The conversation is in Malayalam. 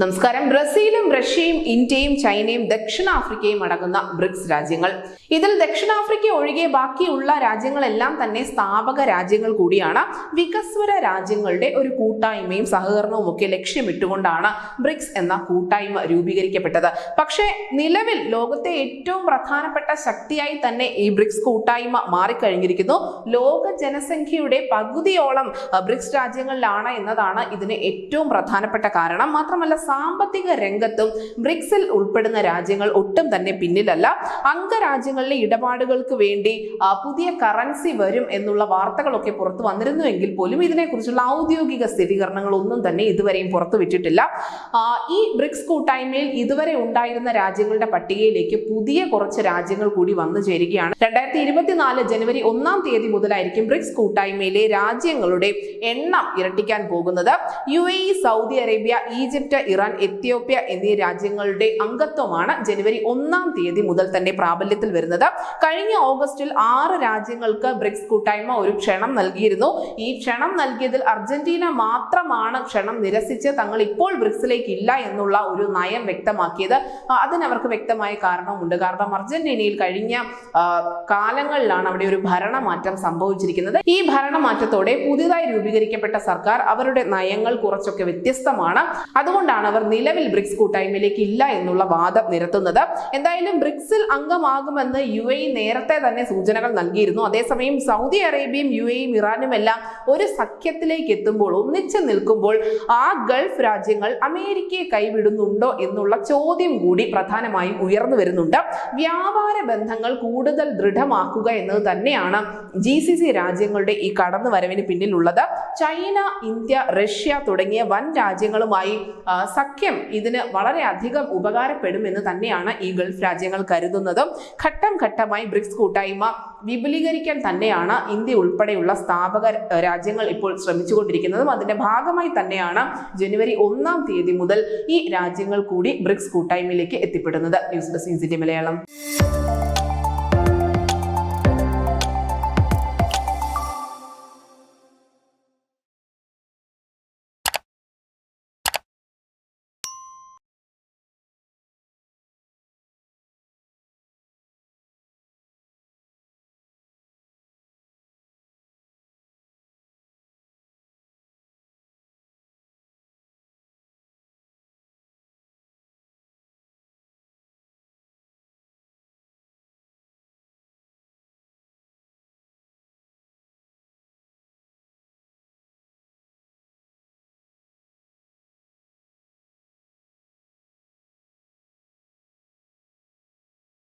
നമസ്കാരം. ബ്രസീലും റഷ്യയും ഇന്ത്യയും ചൈനയും ദക്ഷിണാഫ്രിക്കയും അടങ്ങുന്ന ബ്രിക്സ് രാജ്യങ്ങൾ. ഇതിൽ ദക്ഷിണാഫ്രിക്ക ഒഴികെ ബാക്കിയുള്ള രാജ്യങ്ങളെല്ലാം തന്നെ സ്ഥാപക രാജ്യങ്ങൾ കൂടിയാണ്. വികസ്വര രാജ്യങ്ങളുടെ ഒരു കൂട്ടായ്മയും സഹകരണവും ഒക്കെ ലക്ഷ്യമിട്ടുകൊണ്ടാണ് ബ്രിക്സ് എന്ന കൂട്ടായ്മ രൂപീകരിക്കപ്പെട്ടത്. പക്ഷേ നിലവിൽ ലോകത്തെ ഏറ്റവും പ്രധാനപ്പെട്ട ശക്തിയായി തന്നെ ഈ ബ്രിക്സ് കൂട്ടായ്മ മാറിക്കഴിഞ്ഞിരിക്കുന്നു. ലോക ജനസംഖ്യയുടെ പകുതിയോളം ബ്രിക്സ് രാജ്യങ്ങളിലാണ് എന്നതാണ് ഇതിന് ഏറ്റവും പ്രധാനപ്പെട്ട കാരണം. മാത്രമല്ല, സാമ്പത്തിക രംഗത്തും ബ്രിക്സിൽ ഉൾപ്പെടുന്ന രാജ്യങ്ങൾ ഒട്ടും തന്നെ പിന്നിലല്ല. അംഗരാജ്യങ്ങളിലെ ഇടപാടുകൾക്ക് വേണ്ടി പുതിയ കറൻസി വരും എന്നുള്ള വാർത്തകളൊക്കെ പുറത്തു വന്നിരുന്നുവെങ്കിൽ പോലും ഇതിനെക്കുറിച്ചുള്ള ഔദ്യോഗിക സ്ഥിരീകരണങ്ങൾ ഒന്നും തന്നെ ഇതുവരെയും പുറത്തുവിട്ടിട്ടില്ല. ഈ ബ്രിക്സ് കൂട്ടായ്മയിൽ ഇതുവരെ ഉണ്ടായിരുന്ന രാജ്യങ്ങളുടെ പട്ടികയിലേക്ക് പുതിയ കുറച്ച് രാജ്യങ്ങൾ കൂടി വന്നു ചേരുകയാണ്. 2024 ജനുവരി 1 തീയതി മുതലായിരിക്കും ബ്രിക്സ് കൂട്ടായ്മയിലെ രാജ്യങ്ങളുടെ എണ്ണം ഇരട്ടിക്കാൻ പോകുന്നത്. UAE, Saudi Arabia, Egypt, Iran, Ethiopia എന്നീ രാജ്യങ്ങളുടെ അംഗത്വമാണ് ജനുവരി 1 തീയതി മുതൽ തന്നെ പ്രാബല്യത്തിൽ വരുന്നത്. കഴിഞ്ഞ ഓഗസ്റ്റിൽ 6 രാജ്യങ്ങൾക്ക് ബ്രിക്സ് കൂട്ടായ്മ ഒരു ക്ഷണം നൽകിയിരുന്നു. ഈ ക്ഷണം നൽകിയതിൽ അർജന്റീന മാത്രമാണ് ക്ഷണം നിരസിച്ച് തങ്ങൾ ഇപ്പോൾ ബ്രിക്സിലേക്ക് ഇല്ല എന്നുള്ള ഒരു നയം വ്യക്തമാക്കിയത്. അതിനവർക്ക് വ്യക്തമായ കാരണവുമുണ്ട്. കാരണം അർജന്റീനയിൽ കഴിഞ്ഞ കാലങ്ങളിലാണ് അവിടെ ഒരു ഭരണമാറ്റം സംഭവിച്ചിരിക്കുന്നത്. ഈ ഭരണമാറ്റത്തോടെ പുതിയതായി രൂപീകരിക്കപ്പെട്ട സർക്കാർ അവരുടെ നയങ്ങൾ കുറച്ചൊക്കെ വ്യത്യസ്തമാണ്. അതുകൊണ്ടാണ് അവർ നിലവിൽ ബ്രിക്സ് കൂട്ടായ്മയിലേക്ക് ഇല്ല എന്നുള്ള വാദം നിരത്തുന്നത്. എന്തായാലും ബ്രിക്സിൽ അംഗമാകുമെന്ന് UAE നേരത്തെ തന്നെ സൂചനകൾ നൽകിയിരുന്നു. അതേസമയം സൗദി അറേബ്യയും UAEയും ഇറാനും എല്ലാം ഒരു സഖ്യത്തിലേക്ക് എത്തുമ്പോൾ, ഒന്നിച്ചു നിൽക്കുമ്പോൾ ആ ഗൾഫ് രാജ്യങ്ങൾ അമേരിക്കയെ കൈവിടുന്നുണ്ടോ എന്നുള്ള ചോദ്യം കൂടി പ്രധാനമായും ഉയർന്നു വരുന്നുണ്ട്. വ്യാപാര ബന്ധങ്ങൾ കൂടുതൽ ദൃഢമാക്കുക എന്നത് തന്നെയാണ് GCC രാജ്യങ്ങളുടെ ഈ കടന്നുവരവിന് പിന്നിലുള്ളത്. ചൈന, ഇന്ത്യ, റഷ്യ തുടങ്ങിയ വൻ രാജ്യങ്ങളുമായി സഖ്യം ഇതിന് വളരെയധികം ഉപകാരപ്പെടുമെന്ന് തന്നെയാണ് ഈ ഗൾഫ് രാജ്യങ്ങൾ കരുതുന്നതും. ഘട്ടം ഘട്ടമായി ബ്രിക്സ് കൂട്ടായ്മ വിപുലീകരിക്കാൻ തന്നെയാണ് ഇന്ത്യ ഉൾപ്പെടെയുള്ള സ്ഥാപക രാജ്യങ്ങൾ ഇപ്പോൾ ശ്രമിച്ചുകൊണ്ടിരിക്കുന്നതും. അതിന്റെ ഭാഗമായി തന്നെയാണ് ജനുവരി 1 തീയതി മുതൽ ഈ രാജ്യങ്ങൾ കൂടി ബ്രിക്സ് കൂട്ടായ്മയിലേക്ക് എത്തിപ്പെടുന്നത്. News desk Malayalam.